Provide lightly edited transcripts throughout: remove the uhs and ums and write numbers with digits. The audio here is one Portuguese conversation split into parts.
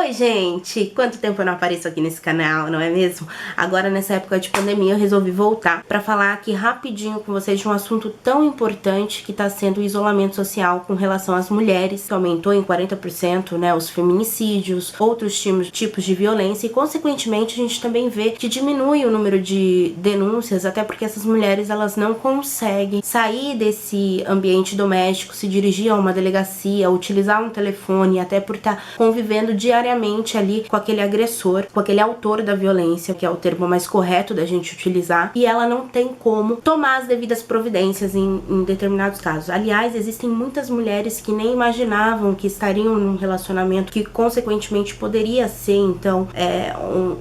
Oi gente, quanto tempo eu não apareço aqui nesse canal, não é mesmo? Agora nessa época de pandemia eu resolvi voltar pra falar aqui rapidinho com vocês de um assunto tão importante que tá sendo o isolamento social com relação às mulheres, que aumentou em 40%, né, os feminicídios, outros tipos de violência e consequentemente a gente também vê que diminui o número de denúncias, até porque essas mulheres elas não conseguem sair desse ambiente doméstico, se dirigir a uma delegacia, utilizar um telefone, até por estar convivendo diariamente ali com aquele agressor, com aquele autor da violência, que é o termo mais correto da gente utilizar, e ela não tem como tomar as devidas providências em determinados casos. Aliás, existem muitas mulheres que nem imaginavam que estariam num relacionamento que consequentemente poderia ser então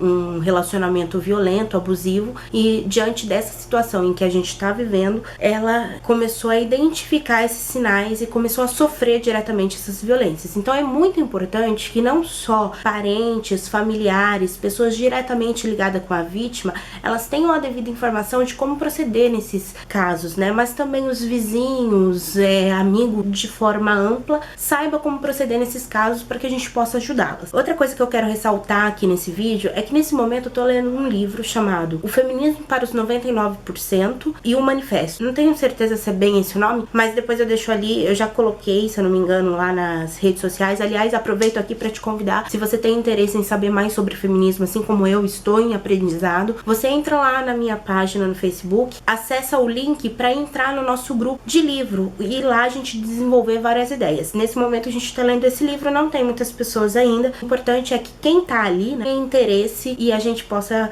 um relacionamento violento, abusivo, e diante dessa situação em que a gente está vivendo, ela começou a identificar esses sinais e começou a sofrer diretamente essas violências. Então é muito importante que não só parentes, familiares, pessoas diretamente ligadas com a vítima, elas tenham a devida informação de como proceder nesses casos, né? Mas também os vizinhos, amigos de forma ampla, saiba como proceder nesses casos para que a gente possa ajudá-las. Outra coisa que eu quero ressaltar aqui nesse vídeo é que nesse momento eu tô lendo um livro chamado O Feminismo para os 99% e o Manifesto. Não tenho certeza se é bem esse o nome, mas depois eu deixo ali, eu já coloquei, se eu não me engano, lá nas redes sociais. Aliás, aproveito aqui para te convidar, se você tem interesse em saber mais sobre feminismo, assim como eu estou em aprendizado, você entra lá na minha página no Facebook, acessa o link para entrar no nosso grupo de livro e lá a gente desenvolver várias ideias. Nesse momento a gente tá lendo esse livro, não tem muitas pessoas ainda. O importante é que quem tá ali, né, tem interesse e a gente possa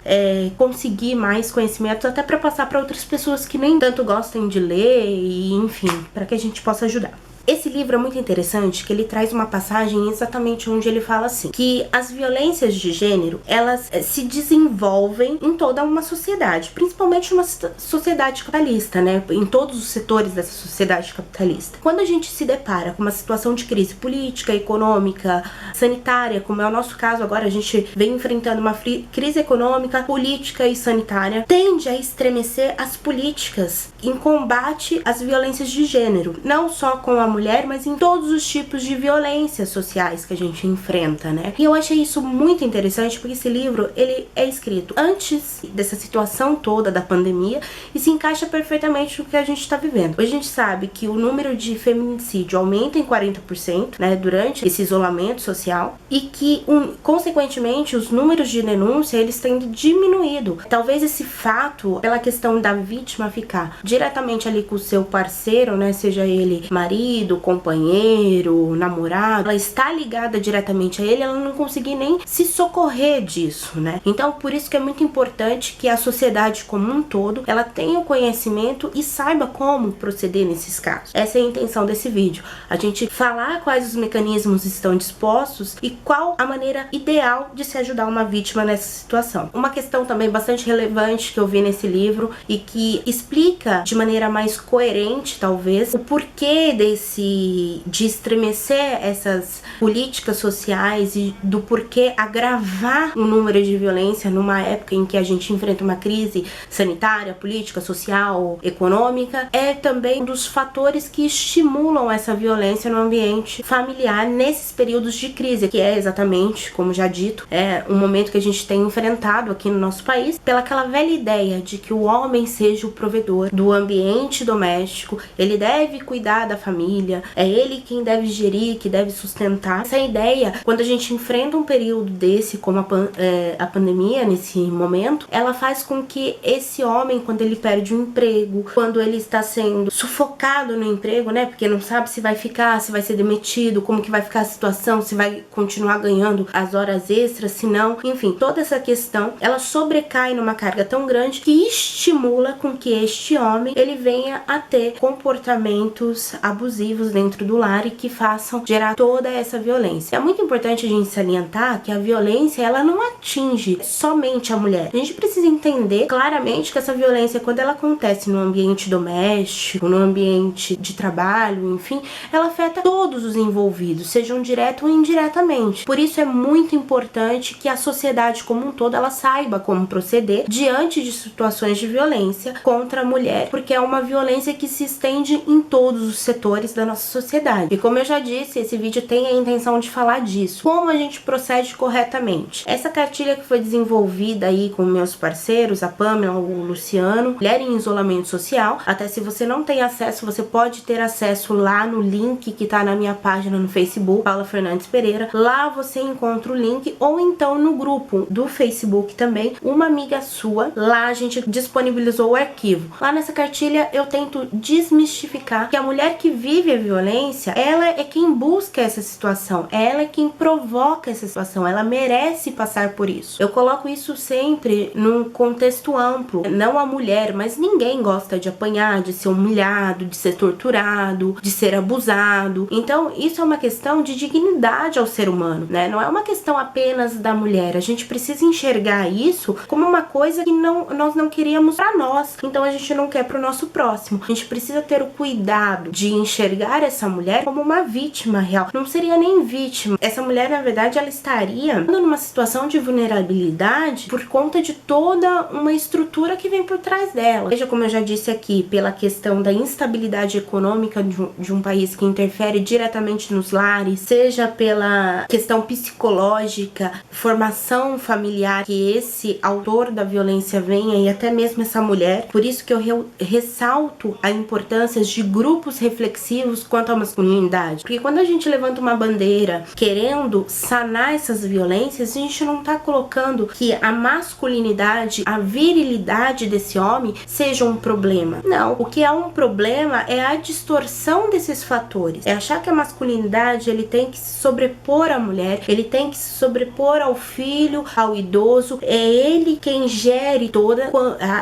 conseguir mais conhecimentos até para passar para outras pessoas que nem tanto gostem de ler e enfim, para que a gente possa ajudar. Esse livro é muito interessante, que ele traz uma passagem exatamente onde ele fala assim, que as violências de gênero, elas se desenvolvem em toda uma sociedade, principalmente uma sociedade capitalista, né, em todos os setores dessa sociedade capitalista. Quando a gente se depara com uma situação de crise política, econômica, sanitária, como é o nosso caso agora, a gente vem enfrentando uma crise econômica, política e sanitária, tende a estremecer as políticas em combate às violências de gênero, não só com a mulher, mas em todos os tipos de violências sociais que a gente enfrenta, né? E eu achei isso muito interessante porque esse livro, ele é escrito antes dessa situação toda da pandemia e se encaixa perfeitamente no que a gente está vivendo. Hoje a gente sabe que o número de feminicídio aumenta em 40%, né, durante esse isolamento social e que, consequentemente, os números de denúncia, eles têm diminuído. Talvez esse fato, pela questão da vítima ficar diretamente ali com o seu parceiro, né, seja ele marido, companheiro, namorado, ela está ligada diretamente a ele, ela não conseguir nem se socorrer disso, né? Então, por isso que é muito importante que a sociedade como um todo, ela tenha o conhecimento e saiba como proceder nesses casos. Essa é a intenção desse vídeo. A gente falar quais os mecanismos estão dispostos e qual a maneira ideal de se ajudar uma vítima nessa situação. Uma questão também bastante relevante que eu vi nesse livro e que explica de maneira mais coerente, talvez, o porquê de estremecer essas políticas sociais e do porquê agravar o número de violência numa época em que a gente enfrenta uma crise sanitária, política, social, econômica, é também um dos fatores que estimulam essa violência no ambiente familiar nesses períodos de crise, que é exatamente, como já dito, um momento que a gente tem enfrentado aqui no nosso país, pela aquela velha ideia de que o homem seja o provedor do ambiente doméstico, ele deve cuidar da família, é ele quem deve gerir, que deve sustentar. Essa ideia, quando a gente enfrenta um período desse, como a pandemia, nesse momento, ela faz com que esse homem, quando ele perde um emprego, quando ele está sendo sufocado no emprego, né, porque não sabe se vai ficar, se vai ser demitido, como que vai ficar a situação, se vai continuar ganhando as horas extras, se não, enfim, toda essa questão, ela sobrecai numa carga tão grande que estimula com que este homem, ele venha a ter comportamentos abusivos dentro do lar e que façam gerar toda essa violência. É muito importante a gente salientar que a violência, ela não atinge somente a mulher. A gente precisa entender claramente que essa violência, quando ela acontece no ambiente doméstico, no ambiente de trabalho, enfim, ela afeta todos os envolvidos, sejam direto ou indiretamente. Por isso é muito importante que a sociedade como um todo, ela saiba como proceder diante de situações de violência contra a mulher, porque é uma violência que se estende em todos os setores da nossa sociedade. E como eu já disse, esse vídeo tem a intenção de falar disso. Como a gente procede corretamente. Essa cartilha que foi desenvolvida aí com meus parceiros, a Pamela, o Luciano, Mulher em Isolamento Social. Até se você não tem acesso, você pode ter acesso lá no link que tá na minha página no Facebook, Paula Fernandes Pereira. Lá você encontra o link, ou então no grupo do Facebook também, uma amiga sua. Lá a gente disponibilizou o arquivo. Lá nessa cartilha eu tento desmistificar que a mulher que vive a violência, ela é quem busca essa situação, ela é quem provoca essa situação, ela merece passar por isso. Eu coloco isso sempre num contexto amplo, não a mulher, mas ninguém gosta de apanhar, de ser humilhado, de ser torturado, de ser abusado. Então isso é uma questão de dignidade ao ser humano, né? Não é uma questão apenas da mulher. A gente precisa enxergar isso como uma coisa que nós não queríamos pra nós, então a gente não quer pro nosso próximo. A gente precisa ter o cuidado de enxergar essa mulher como uma vítima real. Não seria nem vítima. Essa mulher, na verdade, ela estaria numa situação de vulnerabilidade por conta de toda uma estrutura que vem por trás dela. Veja, como eu já disse aqui, pela questão da instabilidade econômica de um país que interfere diretamente nos lares, seja pela questão psicológica, formação familiar que esse autor da violência venha, e até mesmo essa mulher. Por isso que eu ressalto a importância de grupos reflexivos quanto à masculinidade. Porque quando a gente levanta uma bandeira querendo sanar essas violências, a gente não tá colocando que a masculinidade, a virilidade desse homem seja um problema. Não, o que é um problema é a distorção desses fatores. É achar que a masculinidade, ele tem que se sobrepor à mulher, ele tem que se sobrepor ao filho, ao idoso. É ele quem gere toda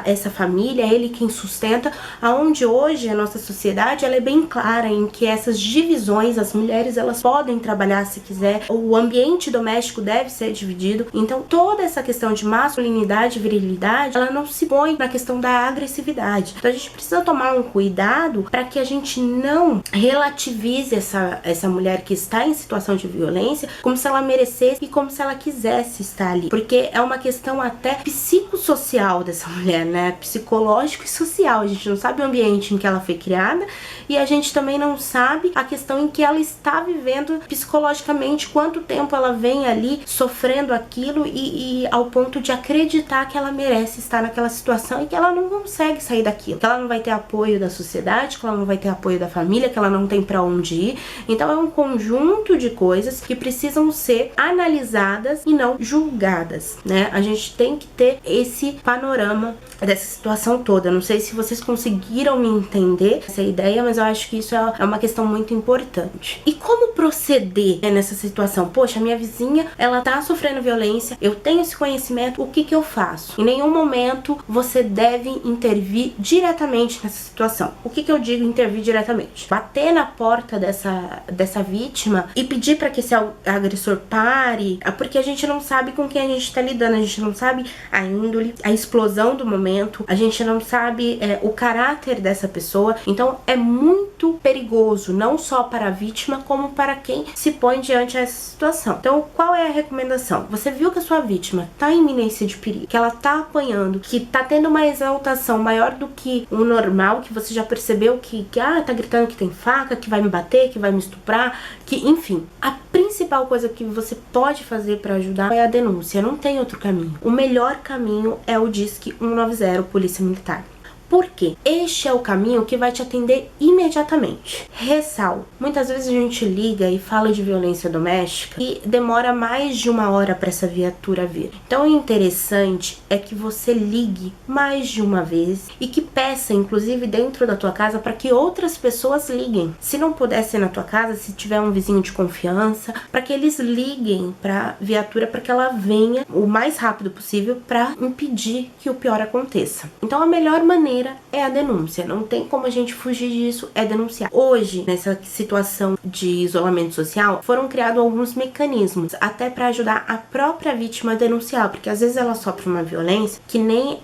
essa família, é ele quem sustenta, aonde hoje a nossa sociedade, ela é bem clara em que essas divisões, as mulheres, elas podem trabalhar se quiser, o ambiente doméstico deve ser dividido. Então toda essa questão de masculinidade e virilidade, ela não se põe na questão da agressividade. Então a gente precisa tomar um cuidado para que a gente não relativize essa mulher que está em situação de violência como se ela merecesse e como se ela quisesse estar ali, porque é uma questão até psicossocial dessa mulher, né? Psicológico e social. A gente não sabe o ambiente em que ela foi criada e a gente também não sabe a questão em que ela está vivendo psicologicamente, quanto tempo ela vem ali sofrendo aquilo e ao ponto de acreditar que ela merece estar naquela situação e que ela não consegue sair daquilo, que ela não vai ter apoio da sociedade, que ela não vai ter apoio da família, que ela não tem pra onde ir. Então é um conjunto de coisas que precisam ser analisadas e não julgadas, né? A gente tem que ter esse panorama dessa situação toda. Não sei se vocês conseguiram me entender essa ideia, mas eu acho que isso é uma questão muito importante. E como proceder, né, nessa situação? Poxa, minha vizinha, ela tá sofrendo violência, eu tenho esse conhecimento, o que eu faço? Em nenhum momento você deve intervir diretamente nessa situação. O que eu digo intervir diretamente? Bater na porta dessa vítima e pedir para que esse agressor pare, porque a gente não sabe com quem a gente tá lidando, a gente não sabe a índole, a explosão do momento, a gente não sabe o caráter dessa pessoa. Então é muito perigoso, não só para a vítima, como para quem se põe diante dessa situação. Então qual é a recomendação? Você viu que a sua vítima tá em iminência de perigo, que ela tá apanhando, que tá tendo uma exaltação maior do que o normal, que você já percebeu que tá gritando que tem faca, que vai me bater, que vai me estuprar, que enfim, a principal coisa que você pode fazer para ajudar é a denúncia. Não tem outro caminho. O melhor caminho é o Disque 190 Polícia Militar. Por quê? Este é o caminho que vai te atender imediatamente. Ressalto, muitas vezes a gente liga e fala de violência doméstica e demora mais de 1 hora para essa viatura vir. Então o interessante é que você ligue mais de uma vez e que peça, inclusive dentro da tua casa, para que outras pessoas liguem. Se não puder ser na tua casa, se tiver um vizinho de confiança, para que eles liguem para viatura, para que ela venha o mais rápido possível para impedir que o pior aconteça. Então a melhor maneira é a denúncia, não tem como a gente fugir disso, é denunciar. Hoje, nessa situação de isolamento social, foram criados alguns mecanismos até para ajudar a própria vítima a denunciar, porque às vezes ela sofre uma violência que nem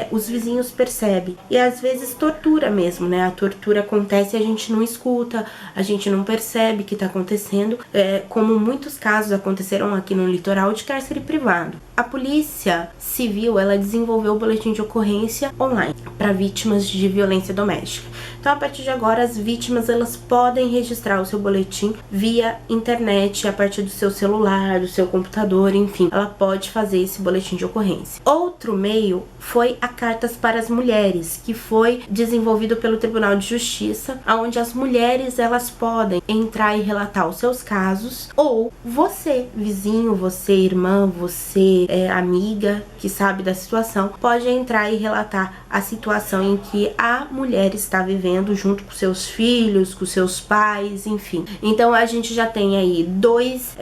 os vizinhos percebem, e às vezes tortura mesmo, né? A tortura acontece e a gente não escuta, a gente não percebe que tá acontecendo, como muitos casos aconteceram aqui no litoral de cárcere privado. A Polícia Civil, ela desenvolveu o boletim de ocorrência online para vítimas de violência doméstica. Então Então, a partir de agora, as vítimas elas podem registrar o seu boletim via internet, a partir do seu celular, do seu computador, enfim, ela pode fazer esse boletim de ocorrência. Outro meio foi a Cartas para as Mulheres, que foi desenvolvido pelo Tribunal de Justiça, onde as mulheres elas podem entrar e relatar os seus casos, ou você, vizinho, você, irmã, você, amiga, que sabe da situação, pode entrar e relatar a situação em que a mulher está vivendo junto com seus filhos, com seus pais, enfim. Então a gente já tem aí dois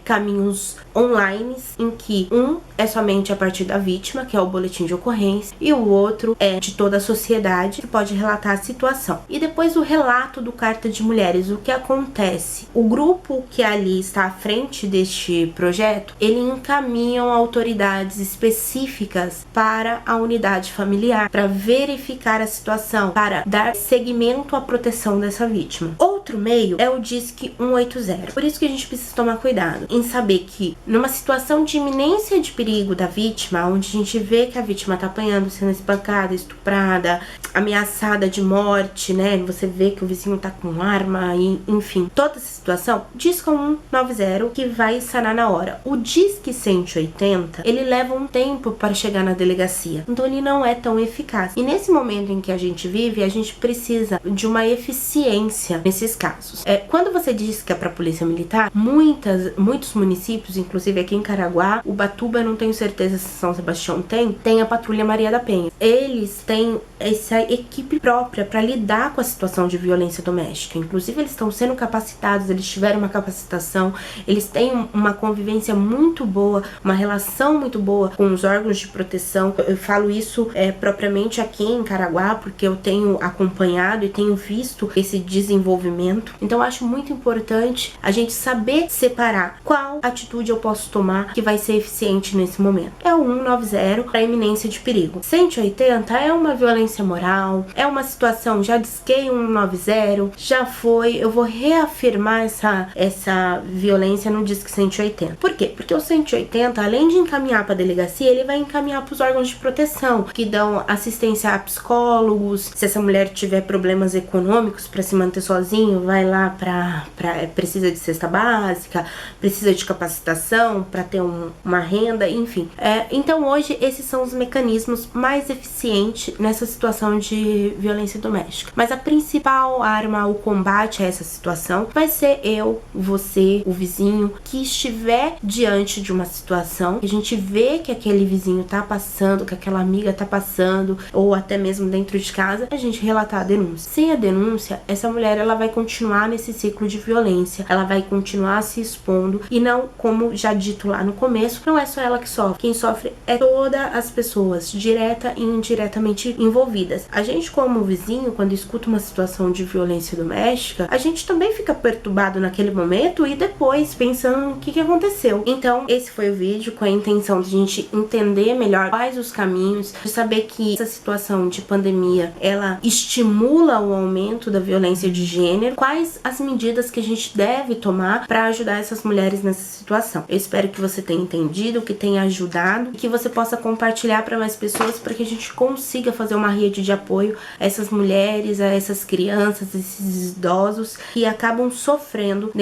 caminhos online, em que um é somente a partir da vítima, que é o boletim de ocorrência, e o outro é de toda a sociedade, que pode relatar a situação. E depois do relato do Carta de Mulheres, o que acontece? O grupo que ali está à frente deste projeto, ele encaminham autoridades específicas para a unidade familiar, para verificar a situação, para dar seguimento à proteção dessa vítima. Outro meio é o Disque 180. Por isso que a gente precisa tomar cuidado em saber que numa situação de iminência de perigo da vítima, onde a gente vê que a vítima tá apanhando, sendo espancada, estuprada, ameaçada de morte, né? Você vê que o vizinho tá com arma, e, enfim, toda essa situação, Disque 190 que vai sanar na hora. O Disque 180, ele leva um tempo para chegar na delegacia, então ele não é tão eficaz. E nesse momento em que a gente vive, a gente precisa de uma eficiência nesses casos. Quando você diz que é para a Polícia Militar, muitos municípios, inclusive aqui em Caraguá, Ubatuba, eu não tenho certeza se São Sebastião tem a Patrulha Maria da Penha. Eles têm essa equipe própria para lidar com a situação de violência doméstica. Inclusive, eles estão sendo capacitados, eles tiveram uma capacitação, eles têm uma convivência muito boa, uma relação muito boa com os órgãos de proteção. Eu falo isso propriamente aqui em Caraguá, porque eu tenho acompanhado e tenho visto esse desenvolvimento. Então, eu acho muito importante a gente saber separar qual atitude eu posso tomar que vai ser eficiente nesse momento. É o 190 para iminência de perigo. 180 é uma violência moral, é uma situação, já disquei 190, já foi, eu vou reafirmar essa violência no Disque 180. Por quê? Porque o 180, além de encaminhar para a delegacia, ele vai encaminhar para os órgãos de proteção, que dão assistência a psicólogos. Se essa mulher tiver problemas econômicos para se manter sozinho, vai lá precisa de cesta básica, precisa de capacitação para ter uma renda, enfim. Então hoje esses são os mecanismos mais eficientes nessa situação de violência doméstica. Mas a principal arma, o combate a essa situação, vai ser eu, você, o vizinho, que estiver diante de uma situação, que a gente vê que aquele vizinho tá passando, que aquela amiga tá passando, ou até mesmo dentro de casa, a gente relatar a denúncia. Sem a denúncia, essa mulher ela vai continuar nesse ciclo de violência, ela vai continuar se expondo, e não, como já dito lá no começo, não é só ela que sofre. Quem sofre é todas as pessoas, direta e indiretamente envolvidas. A gente, como vizinho, quando escuta uma situação de violência doméstica, a gente também fica perturbado naquele momento e depois pensando o que aconteceu. Então, esse foi o vídeo com a intenção de a gente entender melhor quais os caminhos, de saber que essa situação de pandemia, ela estimula o aumento da violência de gênero, quais as medidas que a gente deve tomar para ajudar essas mulheres nessa situação. Eu espero que você tenha entendido, que tenha ajudado, e que você possa compartilhar para mais pessoas, para que a gente consiga fazer uma rede de apoio a essas mulheres, a essas crianças, esses idosos que acabam sofrendo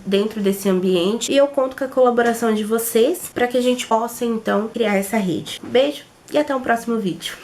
dentro desse ambiente. E eu conto com a colaboração de vocês para que a gente possa então criar essa rede. Beijo e até o próximo vídeo.